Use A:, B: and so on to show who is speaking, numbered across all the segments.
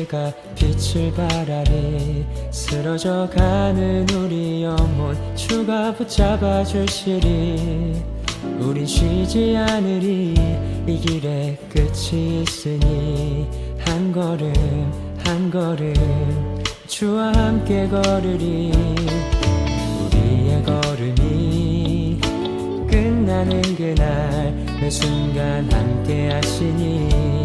A: 시대가 빛을 발하리 쓰러져가는 우리 영혼 주가 붙잡아 주시리 우린 쉬지 않으리 이 길에 끝이 있으니 한 걸음 한 걸음 주와 함께 걸으리 우리의 걸음이 끝나는 그날 매 순간 함께 하시니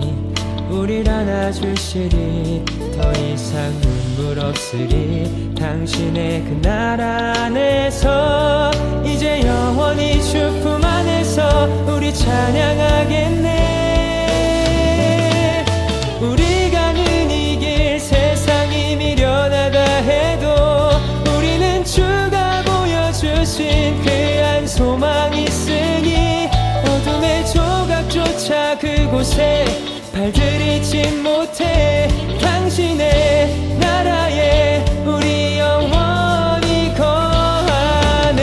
A: 우릴 안아주시리 더 이상 눈물 없으리 당신의 그 나라 안에서 이제 영원히 주 품 안에서 우리 찬양하겠네 우리 가는 이 길 세상이 미련하다 해도 우리는 주가 보여주신 그 한 소망이 있으니 어둠의 조각조차 그곳에 발들이지 못해 당신의 나라에 우리 영원히 거하네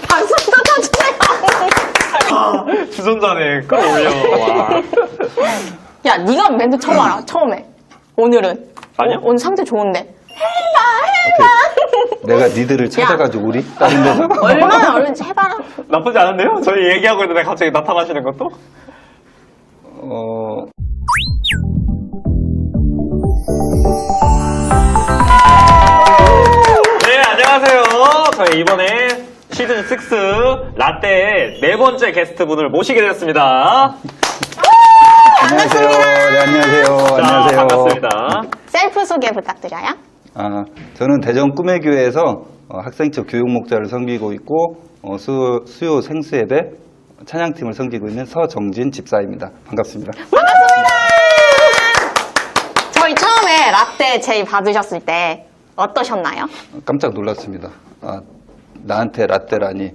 B: 박수 쳐주세요.
C: 주전자네 끌어올려. 와.
B: 야, 네가 멘트 처음 알아. 처음에. 오늘은.
C: 아니요?
B: 오늘 상태 좋은데.
D: 내가 니들을 찾아가지고 우리 다른 데서
B: 얼마나 어려운지 해봐라.
C: 나쁘지 않은데요? 저희 얘기하고 있는데 갑자기 나타나시는 것도? 네, 안녕하세요. 저희 이번에 시즌6 라떼의 네 번째 게스트분을 모시게 되었습니다.
D: 안녕하세요. 네, 안녕하세요.
C: 자,
D: 안녕하세요.
C: 반갑습니다.
B: 셀프 소개 부탁드려요.
D: 저는 대전 꿈의 교회에서 학생처 교육 목자를 섬기고 있고 수요 생수예배 찬양팀을 섬기고 있는 서정진 집사입니다. 반갑습니다.
B: 저희 처음에 라떼 제의 받으셨을 때 어떠셨나요?
D: 깜짝 놀랐습니다. 나한테 라떼라니.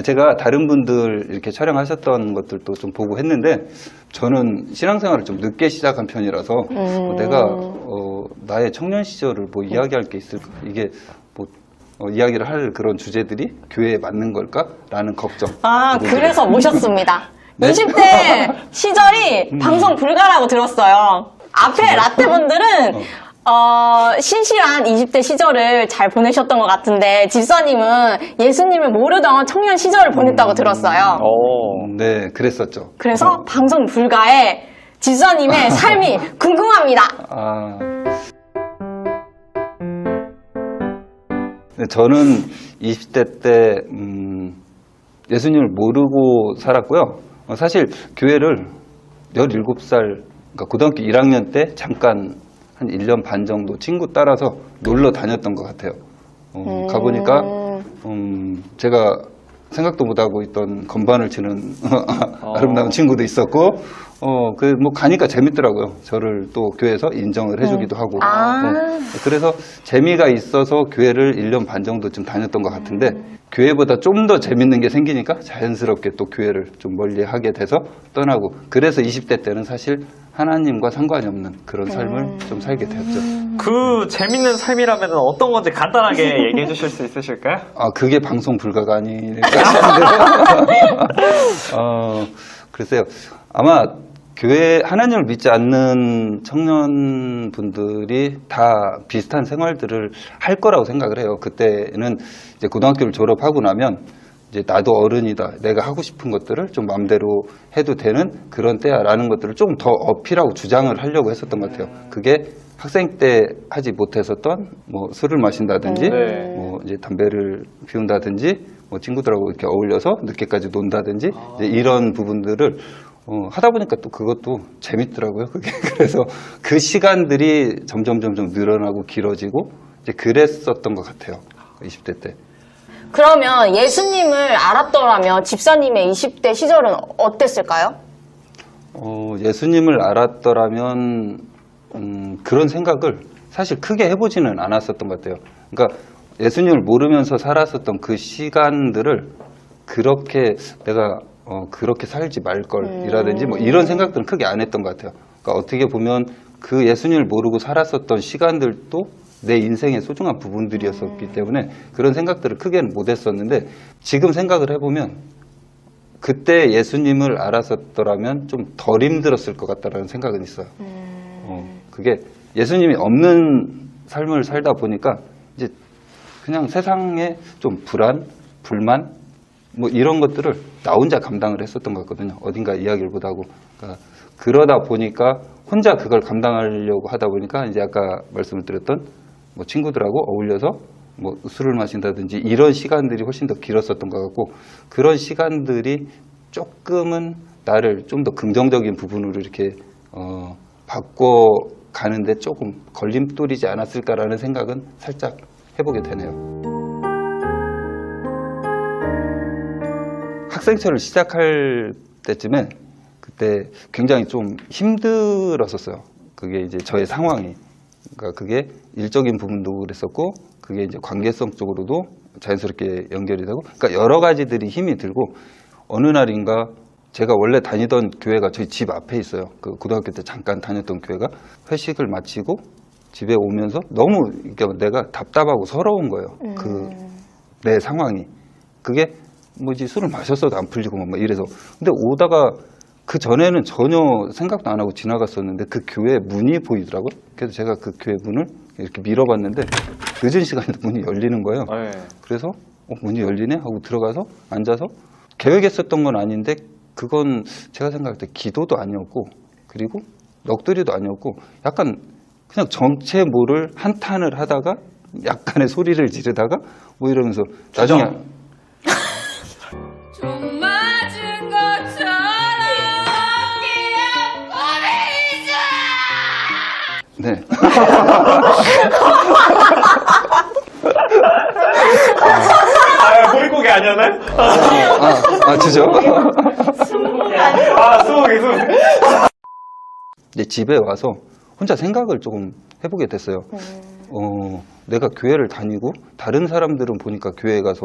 D: 제가 다른 분들 이렇게 촬영하셨던 것들도 좀 보고 했는데 저는 신앙생활을 좀 늦게 시작한 편이라서 내가 나의 청년 시절을 뭐 이야기할 게 있을까? 이게 뭐 이야기를 할 그런 주제들이 교회에 맞는 걸까?라는 걱정.
B: 그래서 모셨습니다.
D: 네?
B: 20대 시절이 방송 불가라고 들었어요. 앞에 라떼분들은 신실한 20대 시절을 잘 보내셨던 것 같은데 집사님은 예수님을 모르던 청년 시절을 보냈다고 들었어요.
D: 네, 그랬었죠.
B: 그래서 방송 불가에 집사님의 삶이 궁금합니다.
D: 네, 저는 20대 때 예수님을 모르고 살았고요. 사실 교회를 17살, 그러니까 고등학교 1학년 때 잠깐 한 1년 반 정도 친구 따라서 놀러 다녔던 것 같아요. 가보니까 제가 생각도 못하고 있던 건반을 치는 아름다운 친구도 있었고 뭐 가니까 재밌더라고요. 저를 또 교회에서 인정을 해주기도 하고 그래서 재미가 있어서 교회를 1년 반 정도쯤 다녔던 것 같은데 교회보다 좀 더 재밌는 게 생기니까 자연스럽게 또 교회를 좀 멀리하게 돼서 떠나고 그래서 20대 때는 사실 하나님과 상관이 없는 그런 삶을 좀 살게 되었죠.
C: 그 재밌는 삶이라면 어떤 건지 간단하게 얘기해 주실 수 있으실까요?
D: 그게 방송 불가가 아닐까 싶은데요. 글쎄요. 아마 교회 하나님을 믿지 않는 청년분들이 다 비슷한 생활들을 할 거라고 생각을 해요. 그때는 이제 고등학교를 졸업하고 나면 이제 나도 어른이다. 내가 하고 싶은 것들을 좀 마음대로 해도 되는 그런 때야라는 것들을 좀 더 어필하고 주장을 하려고 했었던 것 같아요. 그게 학생 때 하지 못했었던 뭐 술을 마신다든지 뭐 이제 담배를 피운다든지 뭐 친구들하고 이렇게 어울려서 늦게까지 논다든지 이제 이런 부분들을 하다 보니까 또 그것도 재밌더라고요. 그게 그래서 그 시간들이 점점 늘어나고 길어지고 이제 그랬었던 것 같아요. 20대 때.
B: 그러면 예수님을 알았더라면 집사님의 20대 시절은 어땠을까요?
D: 예수님을 알았더라면 그런 생각을 사실 크게 해보지는 않았었던 것 같아요. 그러니까 예수님을 모르면서 살았었던 그 시간들을 그렇게 내가 그렇게 살지 말걸이라든지 뭐 이런 생각들은 크게 안 했던 것 같아요. 그러니까 어떻게 보면 그 예수님을 모르고 살았었던 시간들도 내 인생의 소중한 부분들이었었기 때문에 그런 생각들을 크게는 못했었는데 지금 생각을 해보면 그때 예수님을 알았었더라면 좀 덜 힘들었을 것 같다라는 생각은 있어요. 그게 예수님이 없는 삶을 살다 보니까 이제 그냥 세상에 좀 불안, 불만 뭐 이런 것들을 나 혼자 감당을 했었던 것 같거든요. 어딘가 이야기를 못하고. 그러다 보니까 혼자 그걸 감당하려고 하다 보니까 이제 아까 말씀을 드렸던 뭐 친구들하고 어울려서 뭐 술을 마신다든지 이런 시간들이 훨씬 더 길었었던 것 같고 그런 시간들이 조금은 나를 좀 더 긍정적인 부분으로 이렇게 바꿔가는데 조금 걸림돌이지 않았을까라는 생각은 살짝 해보게 되네요. 학생처를 시작할 때쯤에 그때 굉장히 좀 힘들었었어요. 그게 이제 저의 상황이. 그러니까 그게 일적인 부분도 그랬었고, 그게 이제 관계성 쪽으로도 자연스럽게 연결이 되고, 그러니까 여러 가지들이 힘이 들고, 어느 날인가 제가 원래 다니던 교회가 저희 집 앞에 있어요. 그 고등학교 때 잠깐 다녔던 교회가 회식을 마치고 집에 오면서 너무 그러니까 내가 답답하고 서러운 거예요. 그 내 상황이. 그게 뭐지 술을 마셨어도 안 풀리고 막 이래서. 근데 오다가 그 전에는 전혀 생각도 안 하고 지나갔었는데 그 교회 문이 보이더라고요. 그래서 제가 그 교회 문을 이렇게 밀어봤는데 늦은 시간에 문이 열리는 거예요.
C: 네.
D: 그래서 문이 열리네 하고 들어가서 앉아서 계획했었던 건 아닌데 그건 제가 생각할 때 기도도 아니었고 그리고 넋두리도 아니었고 약간 그냥 정체 모를 한탄을 하다가 약간의 소리를 지르다가 뭐 이러면서 나중에
E: 좀 맞은 것처럼 버리자.
D: 네.
C: 보릿고개 아니었나요?
D: 주죠.
B: 스무고개 아니에요?
C: 스무고개.
D: 이제 집에 와서 혼자 생각을 조금 해보게 됐어요. 내가 교회를 다니고 다른 사람들은 보니까 교회에 가서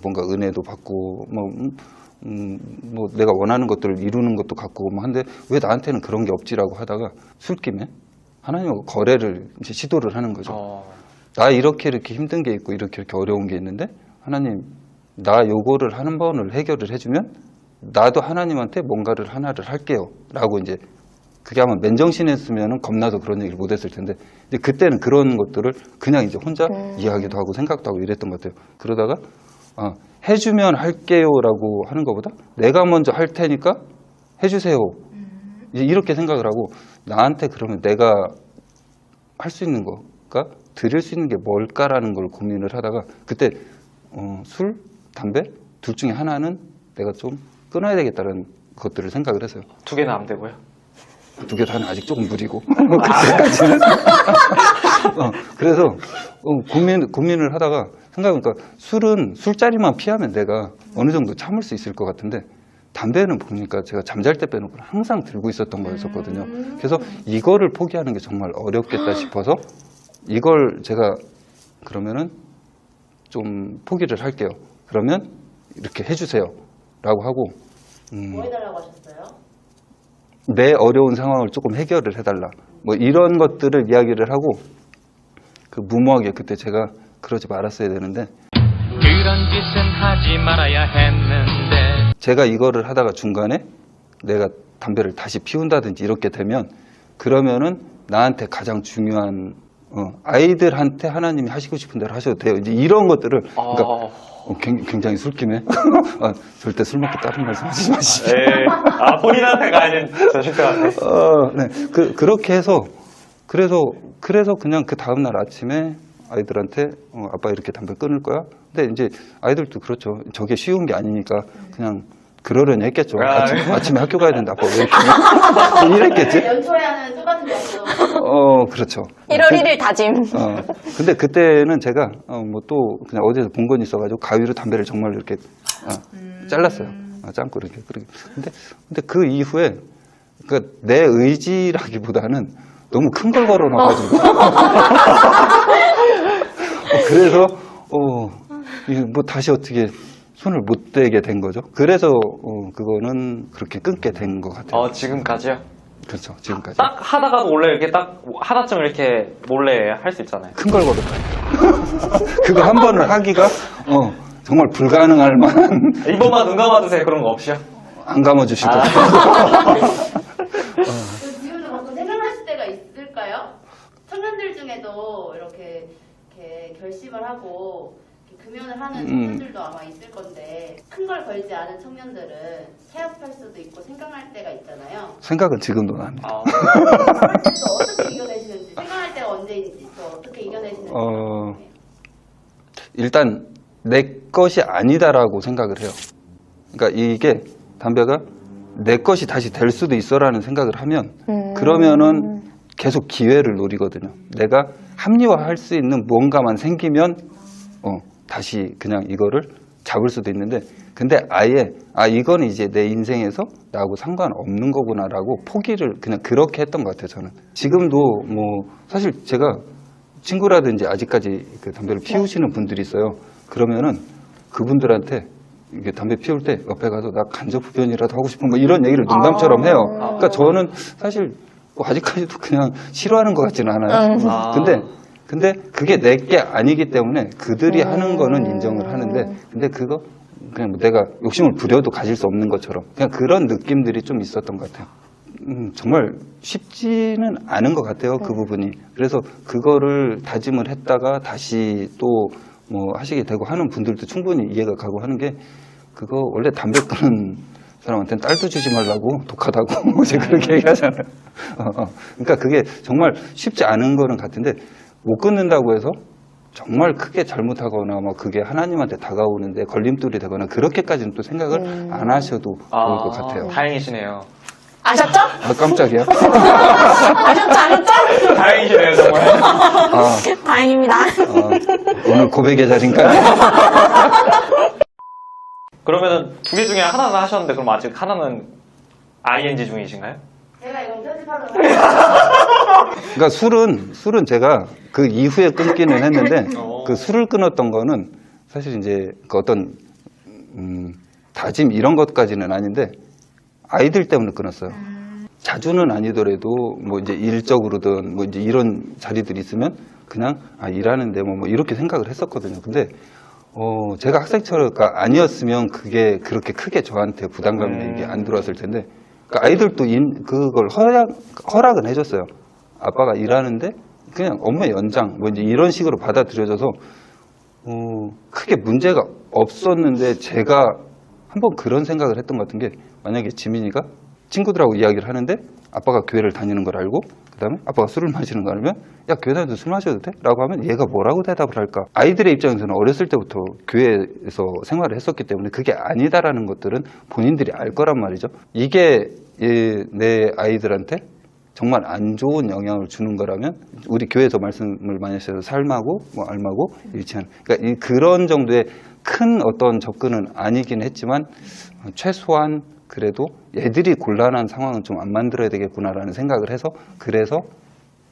D: 뭔가 은혜도 받고 뭐 내가 원하는 것들을 이루는 것도 같고 뭐 한데 왜 나한테는 그런 게 없지라고 하다가 술김에 하나님하고 거래를 이제 시도를 하는 거죠. 나 이렇게 힘든 게 있고 이렇게 어려운 게 있는데 하나님 나 요거를 한 번을 해결을 해주면 나도 하나님한테 뭔가를 하나를 할게요 라고 이제 그게 아마 맨정신했으면 겁나서 그런 얘기를 못했을 텐데 이제 그때는 그런 것들을 그냥 이제 혼자 이해하기도 하고 생각도 하고 이랬던 것 같아요. 그러다가 해주면 할게요라고 하는 것보다 내가 먼저 할 테니까 해주세요. 이제 이렇게 생각을 하고 나한테 그러면 내가 할 수 있는 거가 드릴 수 있는 게 뭘까라는 걸 고민을 하다가 그때 술, 담배 둘 중에 하나는 내가 좀 끊어야 되겠다는 것들을 생각을 했어요.
C: 두 개는 안 되고요.
D: 두 개 다는 아직 조금 무리고 그때까지는 그래서 고민을 하다가 생각해보니까 술은 술자리만 피하면 내가 어느 정도 참을 수 있을 것 같은데 담배는 보니까 제가 잠잘 때 빼놓고 항상 들고 있었던 거였었거든요. 그래서 이거를 포기하는 게 정말 어렵겠다 싶어서 이걸 제가 그러면은 좀 포기를 할게요. 그러면 이렇게 해주세요 라고 하고
B: 뭐 해달라고 하셨어요?
D: 내 어려운 상황을 조금 해결을 해달라 뭐 이런 것들을 이야기를 하고 그 무모하게 그때 제가 그러지 말았어야 되는데
A: 그런 짓은 하지 말아야 했는데
D: 제가 이거를 하다가 중간에 내가 담배를 다시 피운다든지 이렇게 되면 그러면은 나한테 가장 중요한 아이들한테 하나님이 하시고 싶은 대로 하셔도 돼요. 이제 이런 것들을 그러니까 굉장히 술김에 절대 술 먹고 다른 말씀하지 마시고.
C: 네. 본인한테가 아닌 저 실패한테.
D: 네. 그렇게 해서 그래서 그냥 그 다음 날 아침에 아이들한테 아빠 이렇게 담배 끊을 거야. 근데 이제 아이들도 그렇죠. 저게 쉬운 게 아니니까 그냥 그러려니 했겠죠. 아침에 학교 가야 된다. 아빠 왜 이렇게 이랬겠지?
B: 연초에 하는 똑같은 약속.
D: 그렇죠.
B: 1월 1일 다짐.
D: 근데 그때는 제가 뭐 또 그냥 어디서 본 건 있어가지고 가위로 담배를 정말 이렇게 잘랐어요. 짱고 이렇게. 근데 그 이후에 그러니까 내 의지라기보다는 너무 큰 걸 걸어놔가지고 그래서 뭐 다시 어떻게 손을 못 대게 된 거죠. 그래서 그거는 그렇게 끊게 된 것 같아요.
C: 지금까지요?
D: 그렇죠. 지금까지.
C: 딱 하다가도 원래 이렇게 딱 하나쯤 이렇게 몰래 할 수 있잖아요.
D: 큰 걸 걸어봐요. 그거 한 번을 하기가 정말 불가능할 만한
C: 이번만 눈 감아주세요. 그런 거 없이요?
D: 안 감아주시고.
F: 지금도 가끔 생각나실 때가 있을까요? 청년들 중에도 이렇게 결심을 하고 이렇게 금연을 하는 청년들도 아마 있을 건데 큰 걸 걸지 않은 청년들은 태압할 수도 있고 생각날 때가 있잖아요.
D: 생각은 지금도 납니다.
F: 그럴 때 또 어떻게 이겨내시는지, 생각날 때가 언제인지 또 어떻게 이겨내시는지.
D: 일단 내 것이 아니다라고 생각을 해요. 그러니까 이게 담배가 내 것이 다시 될 수도 있어라는 생각을 하면 그러면은 계속 기회를 노리거든요. 내가 합리화할 수 있는 무언가만 생기면 다시 그냥 이거를 잡을 수도 있는데 근데 아예 이건 이제 내 인생에서 나하고 상관없는 거구나라고 포기를 그냥 그렇게 했던 것 같아요. 저는 지금도 뭐 사실 제가 친구라든지 아직까지 그 담배를 피우시는 분들이 있어요. 그러면은 그분들한테 이게 담배 피울 때 옆에 가서 나 간접 흡연이라도 하고 싶은 뭐 이런 얘기를 농담처럼 해요. 그러니까 저는 사실 아직까지도 그냥 싫어하는 것 같지는 않아요. 근데 그게 내 게 아니기 때문에 그들이 하는 거는 인정을 하는데 근데 그거 그냥 뭐 내가 욕심을 부려도 가질 수 없는 것처럼 그냥 그런 느낌들이 좀 있었던 것 같아요. 정말 쉽지는 않은 것 같아요. 그 부분이. 그래서 그거를 다짐을 했다가 다시 또 뭐 하시게 되고 하는 분들도 충분히 이해가 가고 하는 게 그거 원래 담배 끊는 사람한테는 딸도 주지 말라고 독하다고 제가 그렇게 얘기하잖아요. 그러니까 그게 정말 쉽지 않은 거는 같은데 못 끊는다고 해서 정말 크게 잘못하거나 뭐 그게 하나님한테 다가오는데 걸림돌이 되거나 그렇게까지는 또 생각을 안 하셔도 좋을 것 같아요.
C: 다행이시네요.
B: 아셨죠?
D: 깜짝이야.
B: 아셨죠?
C: 다행이시네요, 정말.
B: 다행입니다.
D: 오늘 고백의 자리인가요?
C: 그러면은 두 개 중에 하나는 하셨는데 그럼 아직 하나는 ING 중이신가요?
F: 제가 이건 편집하러
D: 그러니까 술은 제가 그 이후에 끊기는 했는데 그 술을 끊었던 거는 사실 이제 그 어떤 다짐 이런 것까지는 아닌데 아이들 때문에 끊었어요. 자주는 아니더라도 뭐 이제 일적으로든 뭐 이제 이런 자리들이 있으면 그냥 일하는데 뭐 이렇게 생각을 했었거든요. 근데 제가 학생처가 아니었으면 그게 그렇게 크게 저한테 부담감이 이게 안 들어왔을 텐데 그러니까 아이들도 그걸 허락은 해줬어요. 아빠가 일하는데 그냥 업무의 연장 뭐 이제 이런 식으로 받아들여져서 크게 문제가 없었는데 제가 한번 그런 생각을 했던 것 같은 게 만약에 지민이가 친구들하고 이야기를 하는데 아빠가 교회를 다니는 걸 알고 그다음에 아빠가 술을 마시는 걸 알면 야 교회 다녀도 술 마셔도 돼? 라고 하면 얘가 뭐라고 대답을 할까? 아이들의 입장에서는 어렸을 때부터 교회에서 생활을 했었기 때문에 그게 아니다라는 것들은 본인들이 알 거란 말이죠. 이게 내 아이들한테 정말 안 좋은 영향을 주는 거라면 우리 교회에서 말씀을 많이 하셔서 삶하고 뭐 알마고 일치하는 그러니까 그런 정도의 큰 어떤 접근은 아니긴 했지만 최소한 그래도 애들이 곤란한 상황은 좀 안 만들어야 되겠구나라는 생각을 해서 그래서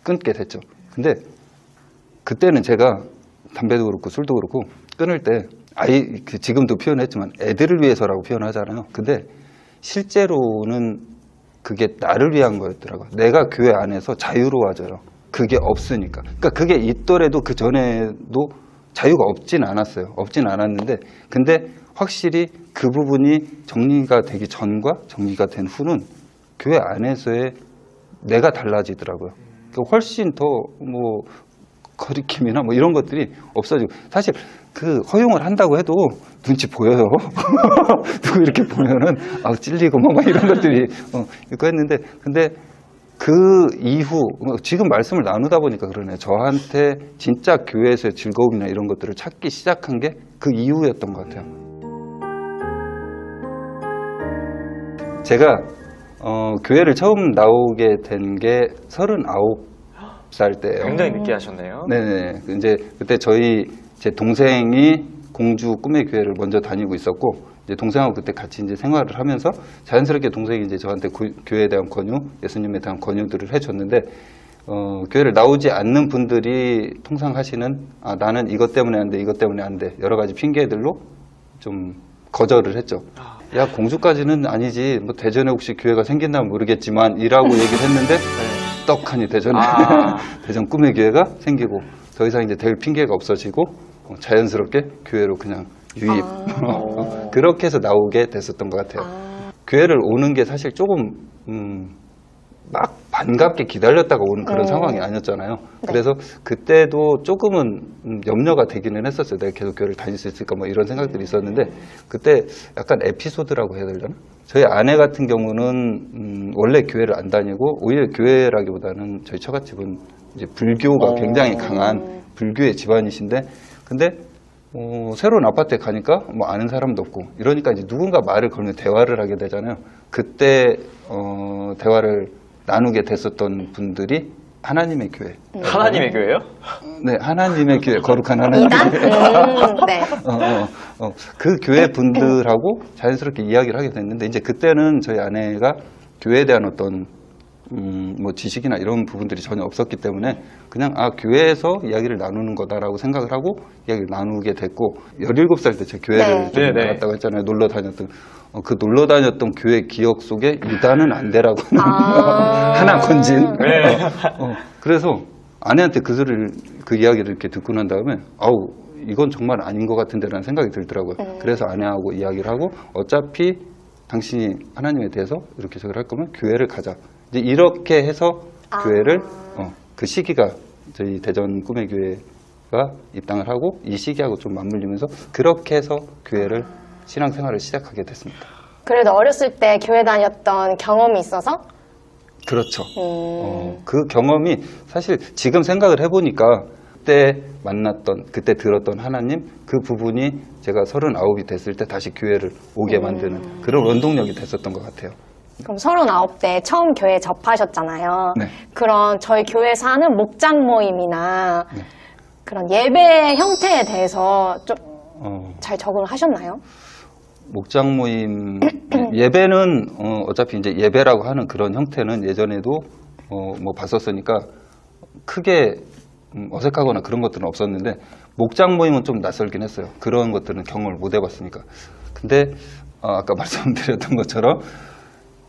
D: 끊게 됐죠. 근데 그때는 제가 담배도 그렇고 술도 그렇고 끊을 때 지금도 표현했지만 애들을 위해서라고 표현하잖아요. 근데 실제로는 그게 나를 위한 거였더라고요. 내가 교회 안에서 자유로워져요. 그게 없으니까. 그러니까 그게 있더라도 그 전에도 자유가 없진 않았어요. 없진 않았는데 근데 확실히 그 부분이 정리가 되기 전과 정리가 된 후는 교회 안에서의 내가 달라지더라고요. 그러니까 훨씬 더 뭐 거리낌이나 뭐 이런 것들이 없어지고 사실 그 허용을 한다고 해도 눈치 보여요. 누구 이렇게 보면은 찔리고 뭐 이런 것들이 있고 했는데 근데 그 이후 지금 말씀을 나누다 보니까 그러네요. 저한테 진짜 교회에서의 즐거움이나 이런 것들을 찾기 시작한 게 그 이후였던 것 같아요. 제가 교회를 처음 나오게 된 게 39살 때예요.
C: 굉장히 늦게 하셨네요.
D: 네네. 이제 그때 제 동생이 공주 꿈의 교회를 먼저 다니고 있었고 이제 동생하고 그때 같이 이제 생활을 하면서 자연스럽게 동생이 이제 저한테 교회에 대한 권유, 예수님에 대한 권유들을 해줬는데 교회를 나오지 않는 분들이 통상 하시는 나는 이것 때문에 안 돼, 이것 때문에 안 돼 여러 가지 핑계들로 좀 거절을 했죠. 야, 공주까지는 아니지. 뭐 대전에 혹시 교회가 생긴다면 모르겠지만 이라고 얘기를 했는데 떡하니 대전에 대전 꿈의 교회가 생기고 더 이상 이제 될 핑계가 없어지고 자연스럽게 교회로 그냥 유입 그렇게 해서 나오게 됐었던 것 같아요. 교회를 오는 게 사실 조금 막 반갑게 기다렸다가 오는 그런 상황이 아니었잖아요. 그래서 그때도 조금은 염려가 되기는 했었어요. 내가 계속 교회를 다닐 수 있을까 뭐 이런 생각들이 있었는데 그때 약간 에피소드라고 해야 되려나? 저희 아내 같은 경우는 원래 교회를 안 다니고 오히려 교회라기보다는 저희 처갓집은 이제 불교가 굉장히 강한 불교의 집안이신데 근데 새로운 아파트에 가니까 뭐 아는 사람도 없고 이러니까 이제 누군가 말을 걸면 대화를 하게 되잖아요. 그때 대화를 나누게 됐었던 분들이 하나님의 교회.
C: 하나님의 교회요?
D: 네, 하나님의 교회, 거룩한 하나님의 교회.
B: 네.
D: 그 교회 분들하고 자연스럽게 이야기를 하게 됐는데 이제 그때는 저희 아내가 교회에 대한 어떤 뭐 지식이나 이런 부분들이 전혀 없었기 때문에 그냥 교회에서 이야기를 나누는 거다라고 생각을 하고 이야기를 나누게 됐고 17살 때 제 교회를 좀
C: 네네.
D: 나갔다고 했잖아요. 놀러 다녔던 그 놀러 다녔던 교회 기억 속에 유다는 안 되라고 하나 건진.
C: 네.
D: 그래서 아내한테 그 이야기를 이렇게 듣고 난 다음에 아우 이건 정말 아닌 것 같은데라는 생각이 들더라고요. 그래서 아내하고 이야기를 하고 어차피 당신이 하나님에 대해서 이렇게 저렇게 할 거면 교회를 가자. 이제 이렇게 해서 교회를 그 시기가 저희 대전 꿈의 교회가 입당을 하고 이 시기하고 좀 맞물리면서 그렇게 해서 교회를 신앙생활을 시작하게 됐습니다.
B: 그래도 어렸을 때 교회 다녔던 경험이 있어서?
D: 그렇죠. 그 경험이 사실 지금 생각을 해보니까 그때 만났던, 그때 들었던 하나님 그 부분이 제가 39이 됐을 때 다시 교회를 오게 만드는 그런 원동력이 됐었던 것 같아요.
B: 그럼 39대 처음 교회 접하셨잖아요.
D: 네.
B: 그런 저희 교회에서 하는 목장 모임이나 그런 예배 형태에 대해서 좀 잘 적응을 하셨나요?
D: 목장 모임 예배는 어차피 이제 예배라고 하는 그런 형태는 예전에도 뭐 봤었으니까 크게 어색하거나 그런 것들은 없었는데 목장 모임은 좀 낯설긴 했어요. 그런 것들은 경험을 못 해봤으니까. 근데 아까 말씀드렸던 것처럼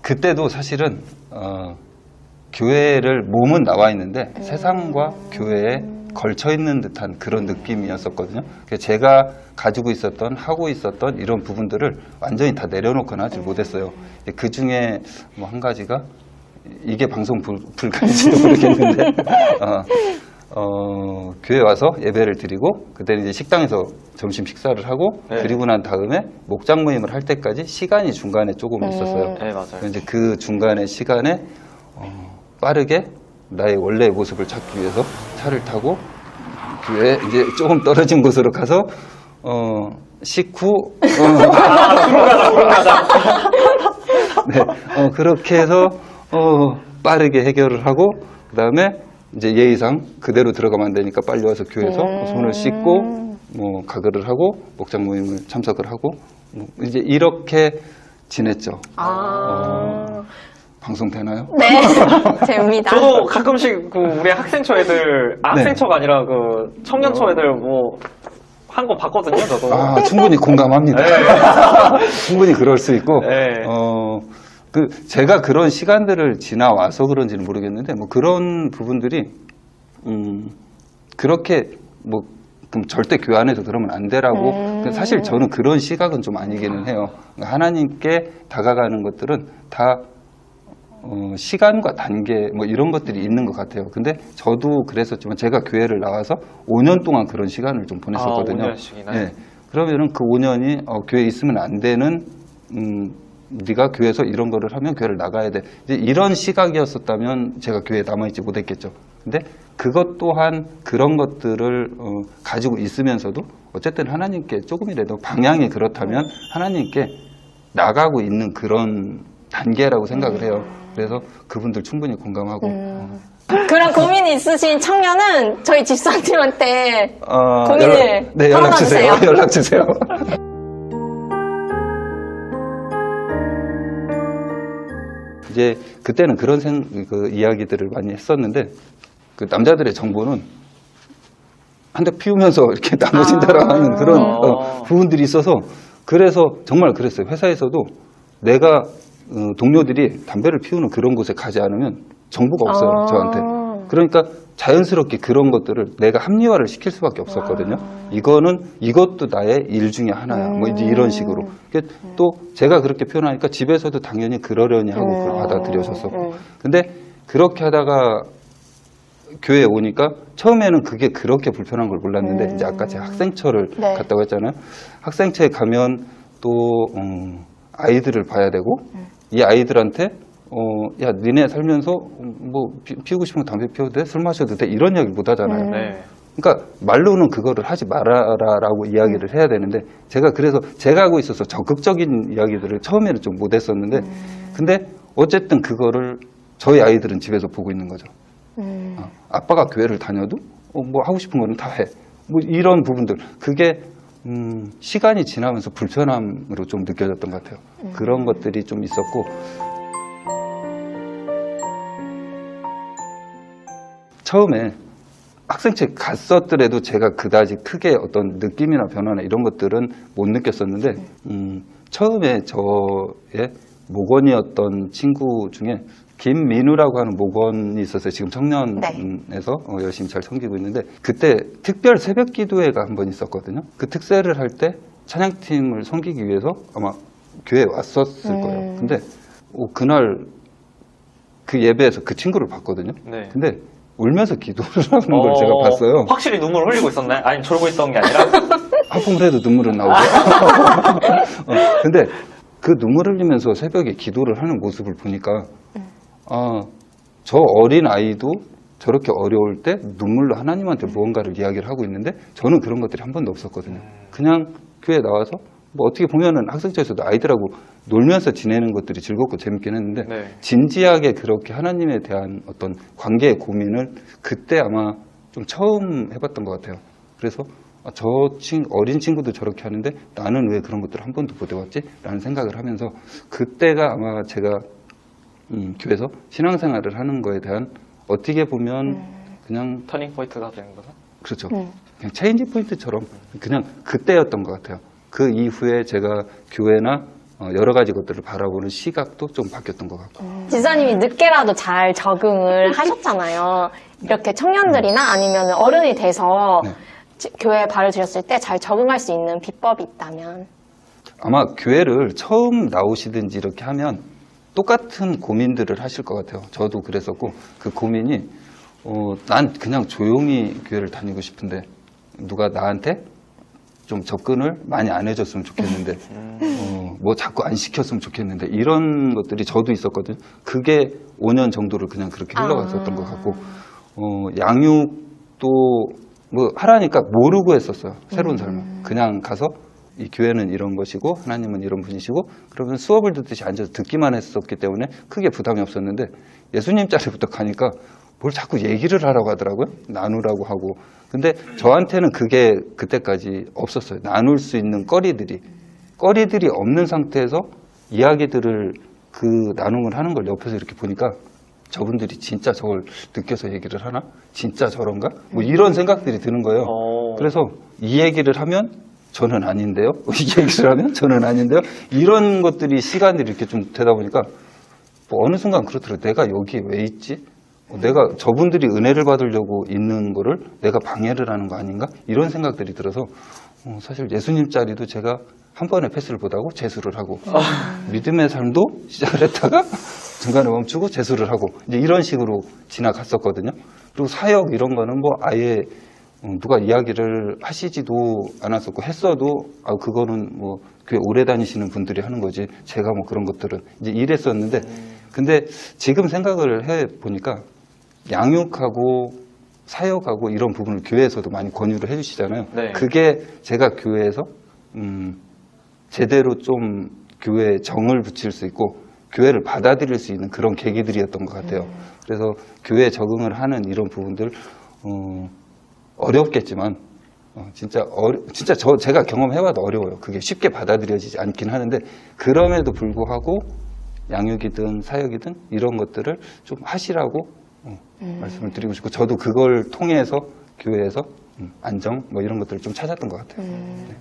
D: 그때도 사실은 교회를 몸은 나와 있는데 세상과 교회에 걸쳐 있는 듯한 그런 느낌이었었거든요. 그래서 제가 가지고 있었던 하고 있었던 이런 부분들을 완전히 다 내려놓거나 하지 못했어요. 그 중에 뭐 한 가지가 이게 방송 불가일지도 모르겠는데 교회 와서 예배를 드리고 그때는 이제 식당에서 점심 식사를 하고 그리고 난 다음에 목장 모임을 할 때까지 시간이 중간에 조금 있었어요.
C: 네, 맞아요.
D: 이제 그 중간의 시간에 빠르게 나의 원래의 모습을 찾기 위해서 차를 타고 교회 이제 조금 떨어진 곳으로 가서 식후 네, 그렇게 해서 빠르게 해결을 하고 그다음에 이제 예의상 그대로 들어가면 안 되니까 빨리 와서 교회에서 손을 씻고 뭐 가글을 하고 목장 모임을 참석을 하고 뭐 이제 이렇게 지냈죠. 방송 되나요?
B: 네, 됩니다.
C: 저도 가끔씩 그 우리 학생초 애들, 학생초가 아니라 그 청년초 애들 뭐 한 거 봤거든요, 저도.
D: 충분히 공감합니다. 충분히 그럴 수 있고, 제가 그런 시간들을 지나와서 그런지는 모르겠는데, 뭐 그런 부분들이, 그렇게 뭐, 그럼 절대 교회 안에서 그러면 안 되라고. 사실 저는 그런 시각은 좀 아니기는 해요. 하나님께 다가가는 것들은 다 시간과 단계 뭐 이런 것들이 있는 것 같아요. 근데 저도 그랬었지만 제가 교회를 나와서 5년 동안 그런 시간을 좀 보냈었거든요.
C: 5년씩이나?
D: 네. 그러면은 그 5년이 교회에 있으면 안 되는 네가 교회에서 이런 거를 하면 교회를 나가야 돼. 이제 이런 시각이었었다면 제가 교회에 남아있지 못했겠죠. 근데 그것 또한 그런 것들을 가지고 있으면서도 어쨌든 하나님께 조금이라도 방향이 그렇다면 하나님께 나가고 있는 그런 단계라고 생각을 해요. 그래서 그분들 충분히 공감하고.
B: 그런 고민이 있으신 청년은 저희 집사님한테 고민을
D: 네, 연락 주세요.
B: 털어놔주세요.
D: 연락 주세요. 이제 그때는 그런 그 이야기들을 많이 했었는데 그 남자들의 정보는 한 대 피우면서 이렇게 나눠진다라고 하는 그런 부분들이 있어서 그래서 정말 그랬어요. 회사에서도 내가 동료들이 담배를 피우는 그런 곳에 가지 않으면 정보가 없어요.
B: 아.
D: 저한테. 그러니까 자연스럽게 그런 것들을 내가 합리화를 시킬 수밖에 없었거든요. 이것도 나의 일 중에 하나야. 뭐 이제 이런 식으로. 또 제가 그렇게 표현하니까 집에서도 당연히 그러려니 하고 그걸 받아들여졌었고. 근데 그렇게 하다가 교회에 오니까 처음에는 그게 그렇게 불편한 걸 몰랐는데 이제 아까 제가 학생처를
B: 네.
D: 갔다고 했잖아요. 학생처에 가면 또 아이들을 봐야 되고 이 아이들한테 야 니네 살면서 뭐 피우고 싶으면 담배 피워도 돼? 술 마셔도 돼? 이런 이야기 못 하잖아요.
C: 네.
D: 그러니까 말로는 그거를 하지 말아라라고 이야기를 해야 되는데 제가 그래서 제가 하고 있어서 적극적인 이야기들을 처음에는 좀 못했었는데 근데 어쨌든 그거를 저희 아이들은 집에서 보고 있는 거죠. 아빠가 교회를 다녀도 뭐 하고 싶은 거는 다 해. 뭐 이런 부분들 그게 시간이 지나면서 불편함으로 좀 느껴졌던 것 같아요. 그런 것들이 좀 있었고 처음에 학생체 갔었더라도 제가 그다지 크게 어떤 느낌이나 변화나 이런 것들은 못 느꼈었는데 처음에 저의 목원이었던 친구 중에 김민우라고 하는 목원이 있었어요. 지금 청년에서 열심히 잘 섬기고 있는데 그때 특별 새벽 기도회가 한 번 있었거든요. 그 특세를 할 때 찬양팀을 섬기기 위해서 아마 교회에 왔었을 거예요. 근데 그날 그 예배에서 그 친구를 봤거든요.
C: 네.
D: 근데 울면서 기도를 하는 걸 제가 봤어요.
C: 확실히 눈물을 흘리고 있었나요? 아니 졸고 있던 게 아니라?
D: 아픔을 해도 눈물은 나오죠. 근데 그 눈물 흘리면서 새벽에 기도를 하는 모습을 보니까 저 어린 아이도 저렇게 어려울 때 눈물로 하나님한테 무언가를 이야기를 하고 있는데 저는 그런 것들이 한 번도 없었거든요. 그냥 교회에 나와서 뭐 어떻게 보면은 학생처에서도 아이들하고 놀면서 지내는 것들이 즐겁고 재밌긴 했는데
C: 네.
D: 진지하게 그렇게 하나님에 대한 어떤 관계의 고민을 그때 아마 좀 처음 해봤던 것 같아요. 그래서 어린 친구도 저렇게 하는데 나는 왜 그런 것들을 한 번도 못 해봤지? 라는 생각을 하면서 그때가 아마 제가 교회에서 신앙생활을 하는 거에 대한 어떻게 보면 그냥
C: 터닝 포인트가 되는 거죠?
D: 그렇죠. 그냥 체인지 포인트처럼 그냥 그때였던 것 같아요. 그 이후에 제가 교회나 여러 가지 것들을 바라보는 시각도 좀 바뀌었던 것 같고.
B: 지사님이 늦게라도 잘 적응을 하셨잖아요. 이렇게 청년들이나 아니면 어른이 돼서
D: 네.
B: 교회에 발을 들였을 때 잘 적응할 수 있는 비법이 있다면?
D: 아마 교회를 처음 나오시든지 이렇게 하면 똑같은 고민들을 하실 것 같아요. 저도 그랬었고 그 고민이 난 그냥 조용히 교회를 다니고 싶은데 누가 나한테 좀 접근을 많이 안 해줬으면 좋겠는데 뭐 자꾸 안 시켰으면 좋겠는데 이런 것들이 저도 있었거든요. 그게 5년 정도를 그냥 그렇게 흘러갔었던 것 같고 양육도 뭐 하라니까 모르고 했었어요. 새로운 삶을. 그냥 가서 이 교회는 이런 것이고 하나님은 이런 분이시고 그러면 수업을 듣듯이 앉아서 듣기만 했었기 때문에 크게 부담이 없었는데 예수님 자리부터 가니까 뭘 자꾸 얘기를 하라고 하더라고요. 나누라고 하고. 근데 저한테는 그게 그때까지 없었어요. 나눌 수 있는 거리들이 없는 상태에서 이야기들을 그 나눔을 하는 걸 옆에서 이렇게 보니까 저분들이 진짜 저걸 느껴서 얘기를 하나? 진짜 저런가? 뭐 이런 생각들이 드는 거예요. 그래서 이 얘기를 하면 저는 아닌데요. 이 얘기를 하면 저는 아닌데요. 이런 것들이 시간들이 이렇게 좀 되다 보니까 뭐 어느 순간 그렇더라고요. 내가 여기에 왜 있지? 내가 저분들이 은혜를 받으려고 있는 거를 내가 방해를 하는 거 아닌가? 이런 생각들이 들어서 사실 예수님 자리도 제가 한 번에 패스를 못하고 재수를 하고 믿음의 삶도 시작을 했다가 중간에 멈추고 재수를 하고 이제 이런 식으로 지나갔었거든요. 그리고 사역 이런 거는 뭐 아예 누가 이야기를 하시지도 않았었고 했어도 그거는 뭐 교회 오래 다니시는 분들이 하는 거지 제가 뭐 그런 것들은 이제 이랬었는데 근데 지금 생각을 해 보니까 양육하고 사역하고 이런 부분을 교회에서도 많이 권유를 해주시잖아요.
C: 네.
D: 그게 제가 교회에서 제대로 좀 교회에 정을 붙일 수 있고 교회를 받아들일 수 있는 그런 계기들이었던 것 같아요. 그래서 교회에 적응을 하는 이런 부분들 어렵겠지만 진짜 제가 경험해봐도 어려워요. 그게 쉽게 받아들여지지 않긴 하는데 그럼에도 불구하고 양육이든 사역이든 이런 것들을 좀 하시라고 말씀을 드리고 싶고 저도 그걸 통해서 교회에서 안정 뭐 이런 것들을 좀 찾았던 것 같아요. 네.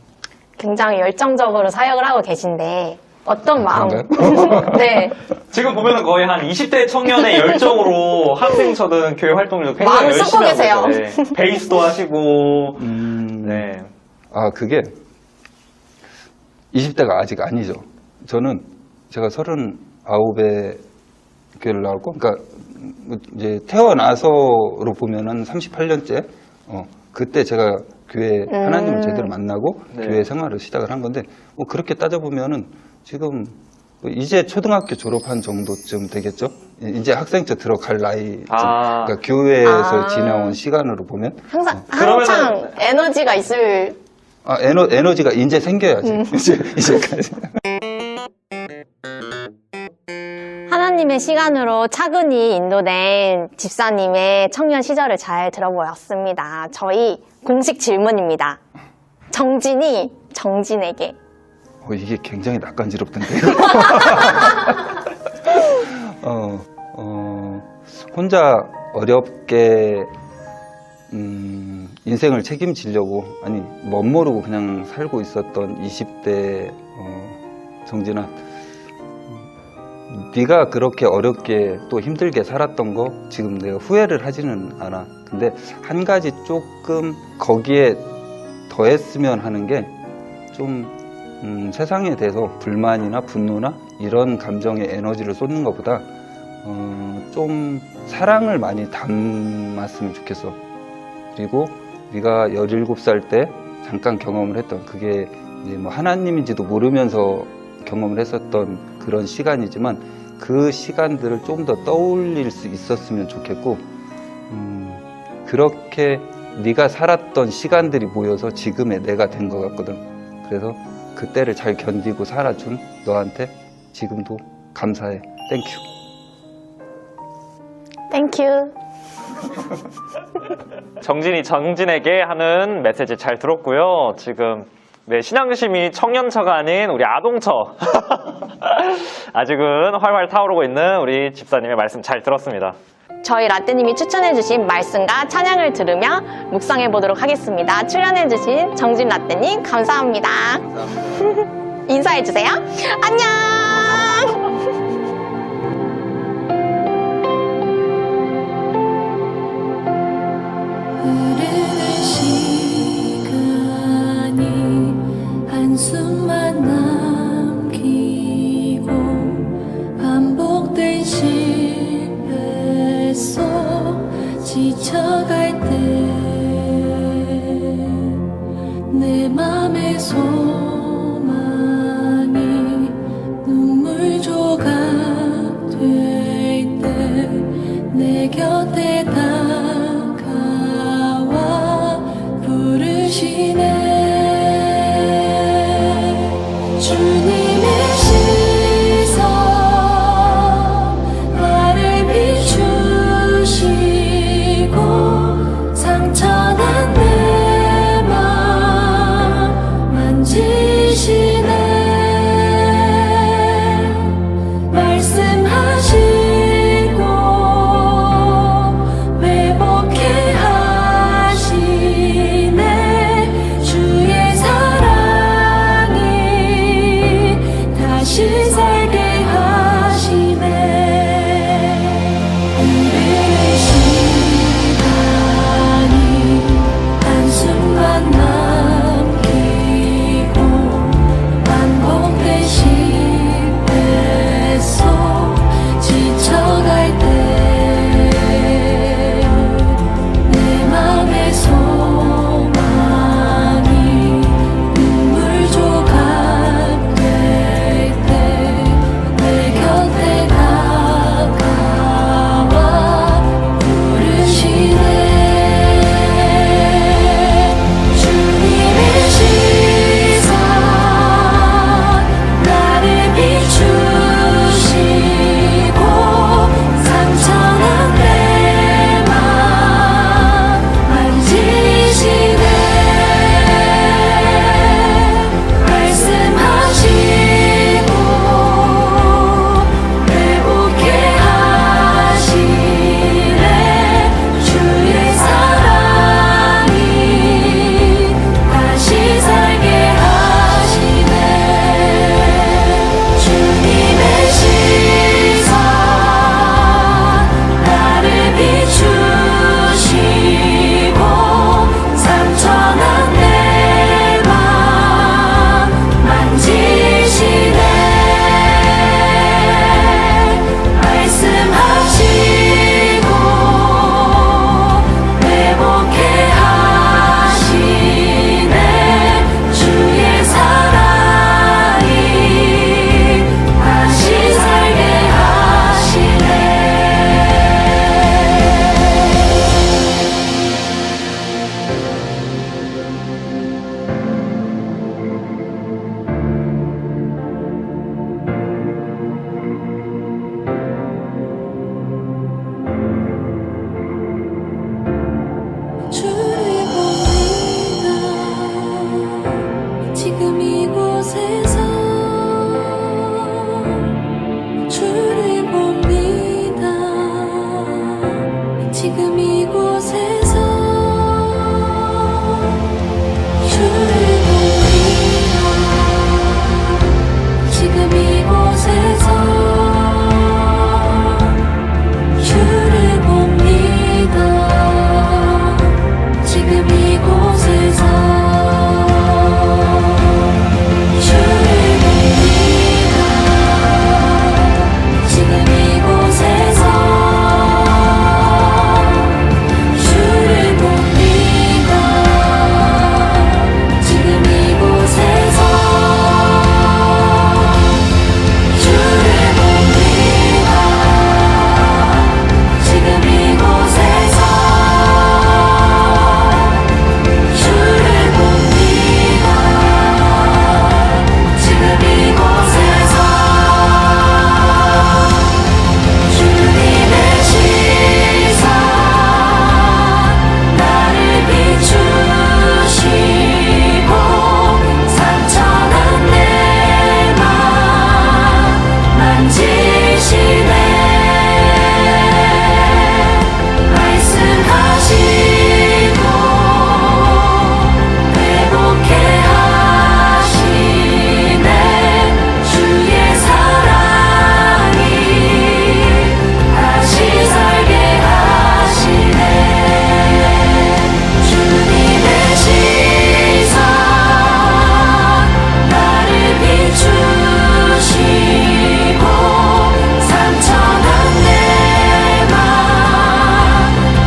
B: 굉장히 열정적으로 사역을 하고 계신데 어떤 마음?
D: 그런가요?
B: 네.
C: 지금 보면은 거의 한 20대 청년의 열정으로 학생처든 교회 활동을 굉장히
B: 마음을
C: 열심히
B: 쏟고 계세요.
C: 하고 있어요. 네. 베이스도 하시고, 네.
D: 아, 그게 20대가 아직 아니죠. 저는 제가 39에 교회를 나왔고, 그러니까 이제 태어나서로 보면은 38년째, 그때 제가 교회 하나님을 제대로 만나고
C: 네.
D: 교회 생활을 시작을 한 건데, 뭐 그렇게 따져보면은 지금 이제 초등학교 졸업한 정도쯤 되겠죠? 이제 학생처 들어갈 나이. 그러니까 교회에서 지내온 시간으로 보면.
B: 항상
C: 그러면은-
B: 한창 에너지가 있을
D: 아, 에너지가 이제 생겨야지. 이제까지.
B: 하나님의 시간으로 차근히 인도된 집사님의 청년 시절을 잘 들어보았습니다. 저희 공식 질문입니다. 정진이 정진에게
D: 이게 굉장히 낯간지럽던데요. 혼자 어렵게 인생을 책임지려고 아니 멋모르고 그냥 살고 있었던 20대 정진아, 네가 그렇게 어렵게 또 힘들게 살았던 거 지금 내가 후회를 하지는 않아. 근데 한 가지 조금 거기에 더했으면 하는 게 좀 세상에 대해서 불만이나 분노나 이런 감정의 에너지를 쏟는 것보다 좀 사랑을 많이 담았으면 좋겠어. 그리고 네가 17살 때 잠깐 경험을 했던 그게 이제 뭐 하나님인지도 모르면서 경험을 했었던 그런 시간이지만 그 시간들을 좀 더 떠올릴 수 있었으면 좋겠고, 그렇게 네가 살았던 시간들이 모여서 지금의 내가 된 것 같거든. 그래서 그때를 잘 견디고 살아준 너한테 지금도 감사해. 땡큐.
B: 땡큐.
C: 정진이 정진에게 하는 메시지 잘 들었고요. 지금 네, 신앙심이 청년처가 아닌 우리 아동처 아직은 활활 타오르고 있는 우리 집사님의 말씀 잘 들었습니다.
B: 저희 라떼님이 추천해주신 말씀과 찬양을 들으며 묵상해보도록 하겠습니다. 출연해주신 정진 라떼님 감사합니다. 인사해주세요. 안녕!
E: 흐르는 시간이 한숨만 남기고 반복된 실패 속 지쳐갈 때 내 맘의 소망이 눈물 조각 될 때 내 곁에 다가와 부르시네. 주 이곳에서 주를 봅니다. 지금 이곳에서 주를 봅니다. 지금 이곳에서 주를 봅니다. 지금 이곳에서 주를 봅니다. 지금 이곳에서 주를 봅니다. 지금 이곳에서 주를 봅니다. 지금 이곳에서 주를 봅니다. 지금 이곳에서 주님의 시선 나를 비추시고 상처난 내 맘 만지시네. 말씀하시고 회복해 하시네. 주의 사랑이 다시 살게 하시네. 주님의 시선 나를 비추시고 상처난 내 맘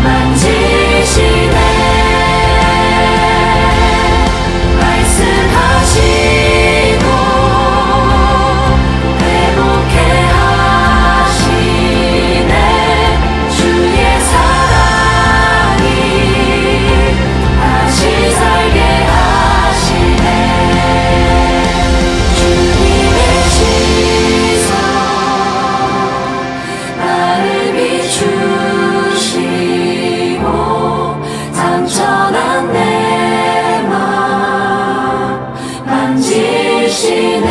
E: 만지시네. 말씀하시고 회복해 하시네. 주의 사랑이 다시 살게 하시네. 주님의 시선 나를 비추시고 상처난 내 맘 만지시네.